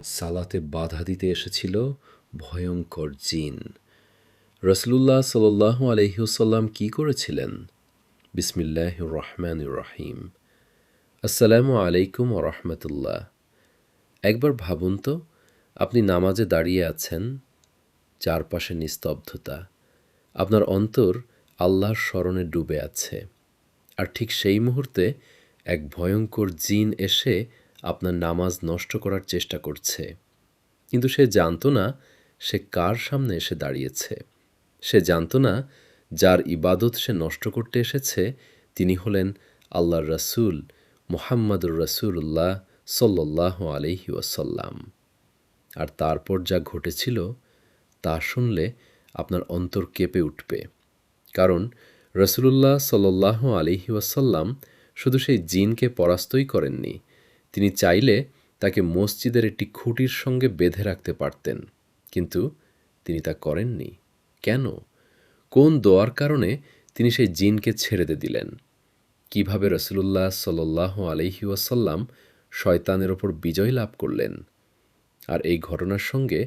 সালাতে বাধা দিতে এসেছিল ভয়ঙ্কর জিন। রাসূলুল্লাহ সাল্লাল্লাহু আলাইহি ওয়াসাল্লাম কী করেছিলেন? বিসমিল্লাহির রহমানির রহিম। আসসালামু আলাইকুম ওয়া রাহমাতুল্লাহ। একবার ভাবুন তো, আপনি নামাজে দাঁড়িয়ে আছেন, চারপাশে নিস্তব্ধতা, আপনার অন্তর আল্লাহর স্মরণে ডুবে আছে, আর ঠিক সেই মুহূর্তে এক ভয়ঙ্কর জিন এসে আপনার নামাজ নষ্ট করার চেষ্টা করছে। কিন্তু সে জানত না সে কার সামনে এসে দাঁড়িয়েছে। সে জানত না যার ইবাদত সে নষ্ট করতে এসেছে তিনি হলেন আল্লাহর রাসূল মুহাম্মাদুর রাসূলুল্লাহ সাল্লাল্লাহু আলাইহি ওয়াসাল্লাম। আর তারপর যা ঘটেছিল তা শুনলে আপনার অন্তর কেঁপে উঠবে। কারণ রাসূলুল্লাহ সাল্লাল্লাহু আলাইহি ওয়াসাল্লাম শুধু সেই জিনকে পরাস্তই করেননি, তিনি চাইলে তাকে মসজিদের একটি খুঁটির সঙ্গে বেঁধে রাখতে পারতেন, কিন্তু তিনি তা করেননি। কেন? কোন দোয়ার কারণে তিনি সেই জিনকে ছেড়ে দিলেন? কিভাবে রাসূলুল্লাহ সাল্লাল্লাহু আলাইহি ওয়াসাল্লাম শয়তানের ওপর বিজয় লাভ করলেন? আর এই ঘটনার সঙ্গে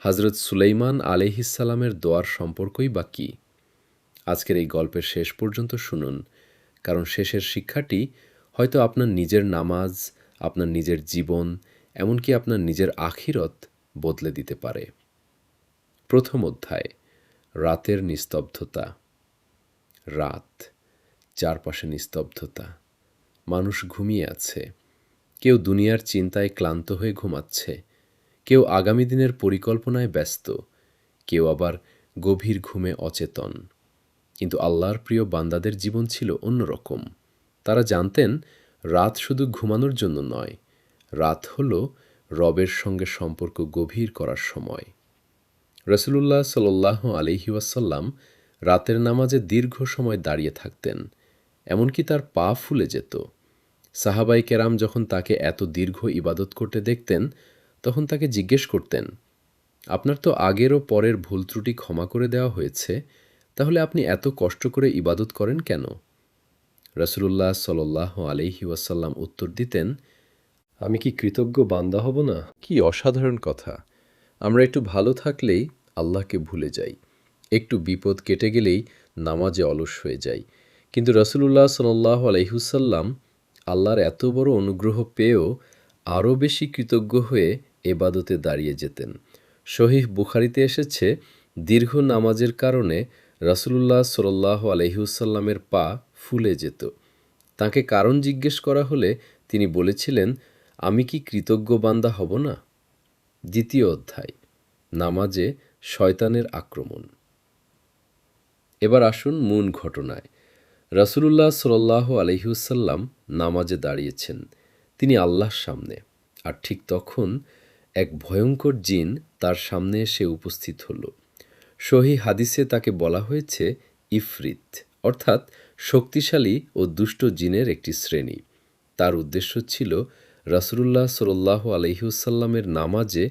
হযরত সুলাইমান আলাইহিসসালামের দোয়ার সম্পর্কই বা কী? আজকের এই গল্পের শেষ পর্যন্ত শুনুন, কারণ শেষের শিক্ষাটি হয়তো আপনার নিজের নামাজ, আপনার নিজের জীবন, এমনকি আপনার নিজের আখিরত বদলে দিতে পারে। প্রথম অধ্যায়, রাতের নিস্তব্ধতা। রাত, চারপাশে নিস্তব্ধতা, মানুষ ঘুমিয়ে আছে। কেউ দুনিয়ার চিন্তায় ক্লান্ত হয়ে ঘুমাচ্ছে, কেউ আগামী দিনের পরিকল্পনায় ব্যস্ত, কেউ আবার গভীর ঘুমে অচেতন। কিন্তু আল্লাহর প্রিয় বান্দাদের জীবন ছিল অন্যরকম। তারা জানতেন রাত শুধু ঘুমানোর জন্য নয়, রাত হল রবের সঙ্গে সম্পর্ক গভীর করার সময়। রাসূলুল্লাহ সাল্লাল্লাহু আলাইহি ওয়াসাল্লাম রাতের নামাজে দীর্ঘ সময় দাঁড়িয়ে থাকতেন, এমনকি তার পা ফুলে যেত। সাহাবায়ে কেরাম যখন তাকে এত দীর্ঘ ইবাদত করতে দেখতেন, তখন তাকে জিজ্ঞেস করতেন, আপনার তো আগের ও পরের ভুল ত্রুটি ক্ষমা করে দেওয়া হয়েছে, তাহলে আপনি এত কষ্ট করে ইবাদত করেন কেন? রাসূলুল্লাহ সাল্লাল্লাহু আলাইহি ওয়াসাল্লাম উত্তর দিতেন, আমি কি কৃতজ্ঞ বান্দা হব না? কি অসাধারণ কথা! আমরা একটু ভালো থাকলেই আল্লাহকে ভুলে যাই, একটু বিপদ কেটে গেলেই নামাজে অলস হয়ে যাই। কিন্তু রাসূলুল্লাহ সাল্লাল্লাহু আলাইহি ওয়াসাল্লাম আল্লাহর এত বড় অনুগ্রহ পেয়েও আরও বেশি কৃতজ্ঞ হয়ে এবাদতে দাঁড়িয়ে যেতেন। সহিহ বুখারীতে এসেছে, দীর্ঘ নামাজের কারণে রাসূলুল্লাহ সাল্লাল্লাহু আলাইহি ওয়াসাল্লামের পা ফুলে যেত। তাঁকে কারণ জিজ্ঞেস করা হলে তিনি বলেছিলেন, আমি কি কৃতজ্ঞ বান্দা হব না? দ্বিতীয় অধ্যায়, নামাজে শয়তানের আক্রমণ। এবার আসুন মূল ঘটনায়। রাসূলুল্লাহ সাল্লাল্লাহু আলাইহি ওয়াসাল্লাম নামাজে দাঁড়িয়েছেন, তিনি আল্লাহর সামনে। আর ঠিক তখন এক ভয়ঙ্কর জিন তার সামনে এসে উপস্থিত হল। সহিহ হাদিসে তাকে বলা হয়েছে ইফরিত, অর্থাৎ শক্তিশালী ও দুষ্ট জিনের একটি শ্রেণী। তার উদ্দেশ্য ছিল রাসূলুল্লাহ সাল্লাল্লাহু আলাইহি ওয়াসাল্লামের নামাজে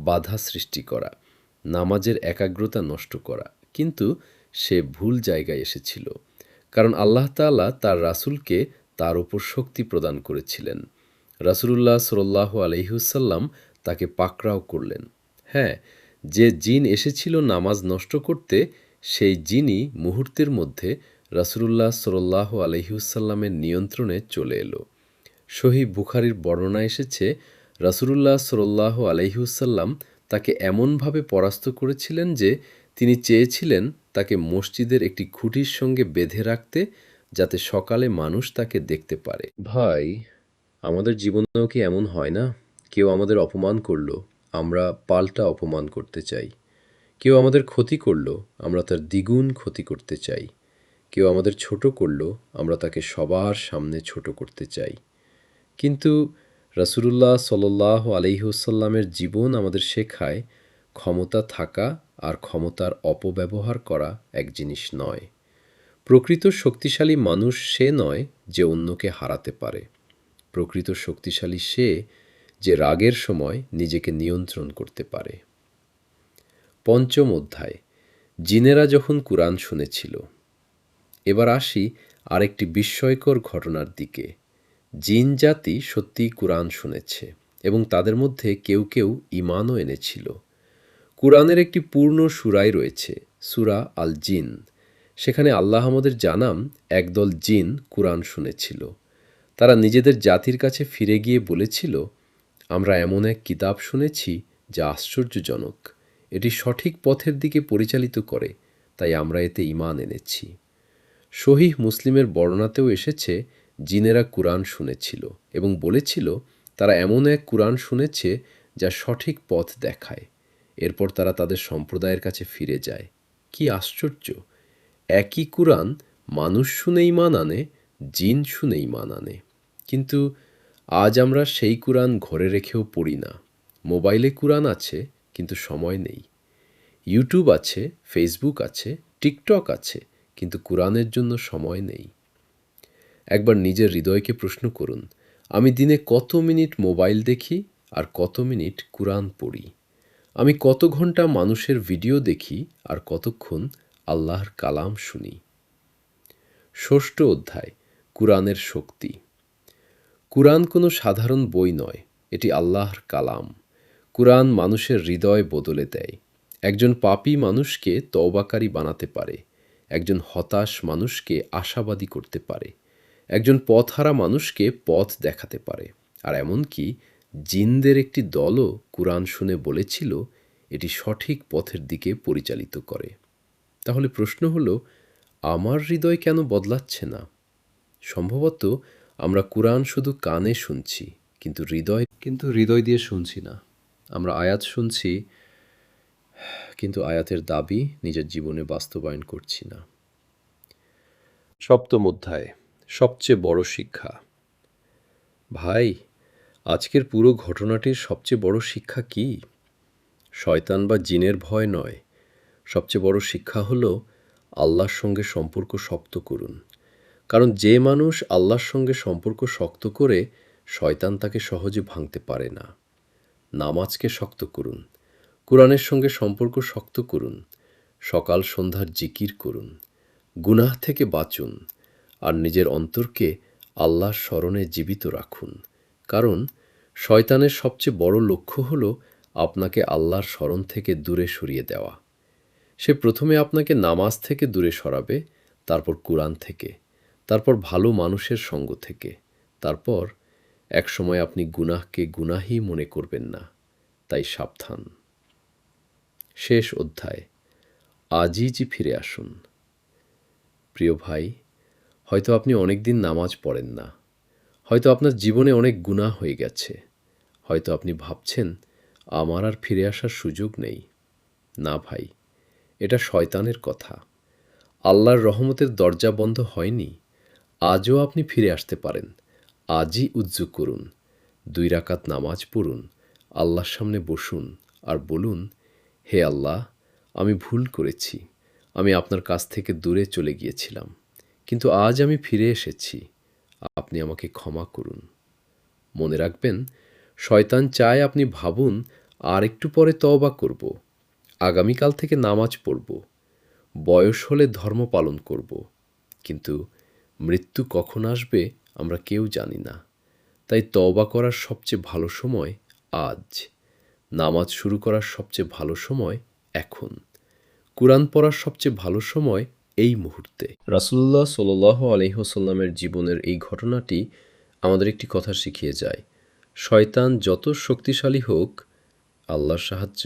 বাধা সৃষ্টি করা, নামাজের একাগ্রতা নষ্ট করা। কিন্তু সে ভুল জায়গায় এসেছিল, কারণ আল্লাহ তাআলা তার রাসূলকে তার উপর শক্তি প্রদান করেছিলেন। রাসূলুল্লাহ সাল্লাল্লাহু আলাইহি ওয়াসাল্লাম তাকে পাকড়াও করলেন। হ্যাঁ, যে জিন এসেছিল নামাজ নষ্ট করতে, সেই জিনই মুহূর্তের মধ্যে রাসূলুল্লাহ সাল্লাল্লাহু আলাইহি ওয়াসাল্লামের নিয়ন্ত্রণে চলে এলো। সহিহ বুখারীর বর্ণনা এসেছে, রাসূলুল্লাহ সাল্লাল্লাহু আলাইহি ওয়াসাল্লাম তাকে এমনভাবে পরাস্ত করেছিলেন যে তিনি চেয়েছিলেন তাকে মসজিদের একটি খুঁটির সঙ্গে বেঁধে রাখতে, যাতে সকালে মানুষ তাকে দেখতে পারে। ভাই, আমাদের জীবনেও কি এমন হয় না? কেউ আমাদের অপমান করল, আমরা পাল্টা অপমান করতে চাই। কেউ আমাদের ক্ষতি করল, আমরা তার দ্বিগুণ ক্ষতি করতে চাই। কেউ আমাদের ছোট করল, আমরা তাকে সবার সামনে ছোট করতে চাই। কিন্তু রাসূলুল্লাহ সাল্লাল্লাহু আলাইহি ওয়াসাল্লামের জীবন আমাদের শেখায়, ক্ষমতা থাকা আর ক্ষমতার অপব্যবহার করা এক জিনিস নয়। প্রকৃত শক্তিশালী মানুষ সে নয় যে অন্যকে হারাতে পারে। প্রকৃত শক্তিশালী সে যে রাগের সময় নিজেকে নিয়ন্ত্রণ করতে পারে। পঞ্চম অধ্যায়, জিনেরা যখন কুরআন শুনেছিল। এবার আসি আরেকটি বিস্ময়কর ঘটনার দিকে। জিন জাতি সত্যিই কুরআন শুনেছে এবং তাদের মধ্যে কেউ কেউ ঈমানও এনেছিল। কুরআনের একটি পূর্ণ সূরাই রয়েছে, সূরা আল জিন। সেখানে আল্লাহ আমাদের জানান একদল জিন কুরআন শুনেছিল। তারা নিজেদের জাতির কাছে ফিরে গিয়ে বলেছিল, আমরা এমন এক কিতাব শুনেছি যা আশ্চর্যজনক। এটি সঠিক পথের দিকে পরিচালিত করে, তাই আমরা এতে ঈমান এনেছি। সহিহ মুসলিমের বর্ণনাতেও এসেছে জিনেরা কুরআন শুনেছিল এবং বলেছিল তারা এমন এক কুরআন শুনেছে যা সঠিক পথ দেখায়। এরপর তারা তাদের সম্প্রদায়ের কাছে ফিরে যায়। কি আশ্চর্য! একই কুরআন মানুষ শুনে ঈমান আনে, জিন শুনে ঈমান আনে। কিন্তু আজ আমরা সেই কুরআন ঘরে রেখেও পড়ি না। মোবাইলে কুরআন আছে, কিন্তু সময় নেই। ইউটিউব আছে, ফেসবুক আছে, টিকটক আছে, কিন্তু কুরআনের জন্য সময় নেই। একবার নিজের হৃদয়কে প্রশ্ন করুন, আমি দিনে কত মিনিট মোবাইল দেখি আর কত মিনিট কুরআন পড়ি? আমি কত ঘন্টা মানুষের ভিডিও দেখি আর কতক্ষণ আল্লাহর কালাম শুনি? ষষ্ঠ অধ্যায়, কুরআনের শক্তি। কুরআন কোনো সাধারণ বই নয়, এটি আল্লাহর কালাম। কুরআন মানুষের হৃদয় বদলে দেয়। একজন পাপী মানুষকে তওবাকারী বানাতে পারে, একজন হতাশ মানুষকে আশাবাদী করতে পারে, একজন পথহারা মানুষকে পথ দেখাতে পারে। আর এমনকি জিনদের একটি দলও কুরআন শুনে বলেছিল এটি সঠিক পথের দিকে পরিচালিত করে। তাহলে প্রশ্ন হলো, আমার হৃদয় কেন বদলাচ্ছে না? সম্ভবত আমরা কুরআন শুধু কানে শুনছি, কিন্তু হৃদয় দিয়ে শুনছি না। আমরা আয়াত শুনছি, কিন্তু আয়াতের দাবি নিজের জীবনে বাস্তবায়ন করছি না। সপ্তম অধ্যায়, সবচেয়ে বড় শিক্ষা। ভাই, আজকের পুরো ঘটনাটির সবচেয়ে বড় শিক্ষা কি? শয়তান বা জিনের ভয় নয়। সবচেয়ে বড় শিক্ষা হলো আল্লাহর সঙ্গে সম্পর্ক শক্ত করুন। কারণ যে মানুষ আল্লাহর সঙ্গে সম্পর্ক শক্ত করে, শয়তান তাকে সহজে ভাঙতে পারে না। নামাজকে শক্ত করুন, কুরআনের সঙ্গে সম্পর্ক শক্ত করুন, সকাল সন্ধ্যার জিকির করুন, গুনাহ থেকে বাঁচুন, আর নিজের অন্তরকে আল্লাহর স্মরণে জীবিত রাখুন। কারণ শয়তানের সবচেয়ে বড় লক্ষ্য হলো আপনাকে আল্লাহর স্মরণ থেকে দূরে সরিয়ে দেওয়া। সে প্রথমে আপনাকে নামাজ থেকে দূরে সরাবে, তারপর কুরআন থেকে, তারপর ভালো মানুষের সঙ্গ থেকে, তারপর একসময় আপনি গুনাহকে গুনাহই মনে করবেন না। তাই সাবধান। শেষ অধ্যায়, আজই ফিরে আসুন। প্রিয় ভাই, হয়তো আপনি অনেক দিন নামাজ পড়েন না, হয়তো আপনার জীবনে অনেক গুনাহ হয়ে গেছে, হয়তো আপনি ভাবছেন আমার আর ফিরে আসার সুযোগ নেই। না ভাই, এটা শয়তানের কথা। আল্লাহর রহমতের দরজা বন্ধ হয়নি। আজও আপনি ফিরে আসতে পারেন। আজই উযু করুন, 2 রাকাত নামাজ পড়ুন, আল্লাহর সামনে বসুন আর বলুন, হে আল্লাহ, আমি ভুল করেছি। আমি আপনার কাছ থেকে দূরে চলে গিয়েছিলাম, কিন্তু আজ আমি ফিরে এসেছি। আপনি আমাকে ক্ষমা করুন। মনে রাখবেন, শয়তান চায় আপনি ভাবুন আর একটু পরে তওবা করব, আগামীকাল থেকে নামাজ পড়ব, বয়স হলে ধর্ম পালন করব। কিন্তু মৃত্যু কখন আসবে আমরা কেউ জানি না। তাই তওবা করার সবচেয়ে ভালো সময় আজ। নামাজ শুরু করার সবচেয়ে ভালো সময় এখন। কুরআন পড়ার সবচেয়ে ভালো সময় এই মুহূর্তে। রাসূলুল্লাহ সাল্লাল্লাহু আলাইহি ওয়াসাল্লামের জীবনের এই ঘটনাটি আমাদের একটি কথা শিখিয়ে যায়। শয়তান যত শক্তিশালী হোক, আল্লাহর সাহায্য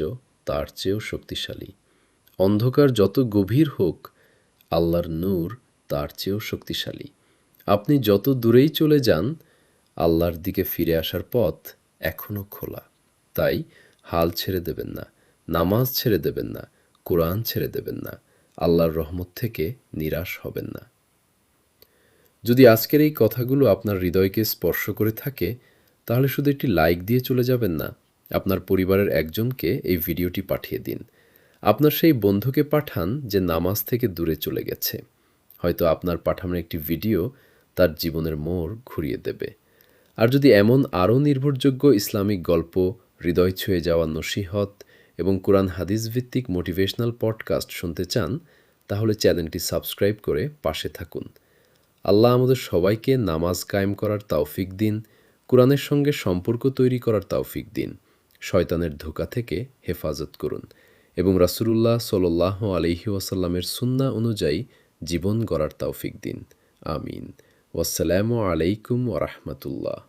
তার চেয়েও শক্তিশালী। অন্ধকার যত গভীর হোক, আল্লাহর নূর তার চেয়েও শক্তিশালী। আপনি যত দূরেই চলে যান, আল্লাহর দিকে ফিরে আসার পথ এখনও খোলা। তাই হাল ছেড়ে দেবেন না, নামাজ ছেড়ে দেবেন না, কুরআন ছেড়ে দেবেন না, আল্লাহর রহমত থেকে নিরাশ হবেন না। যদি আজকের এই কথাগুলো আপনার হৃদয়কে স্পর্শ করে থাকে, তাহলে শুধু একটি লাইক দিয়ে চলে যাবেন না। আপনার পরিবারের একজনকে এই ভিডিওটি পাঠিয়ে দিন। আপনার সেই বন্ধুকে পাঠান যে নামাজ থেকে দূরে চলে গেছে। হয়তো আপনার পাঠানো একটি ভিডিও তার জীবনের মোড় ঘুরিয়ে দেবে। আর যদি এমন আরও নির্ভরযোগ্য ইসলামিক গল্প, হৃদয় ছুঁয়ে যাওয়া নসিহত এবং কোরআন হাদিস ভিত্তিক মোটিভেশনাল পডকাস্ট শুনতে চান, তাহলে চ্যানেলটি সাবস্ক্রাইব করে পাশে থাকুন। আল্লাহ আমাদের সবাইকে নামাজ কায়েম করার তৌফিক দিন, কোরআনের সঙ্গে সম্পর্ক তৈরি করার তৌফিক দিন। শয়তানের ধোঁকা থেকে হেফাজত করুন এবং রাসূলুল্লাহ সাল্লাল্লাহু আলাইহি ওয়াসাল্লামের সুন্নাহ অনুযায়ী জীবন গড়ার তৌফিক দিন। আমিন। ওয়াসসালামু আলাইকুম ওয়া রাহমাতুল্লাহ।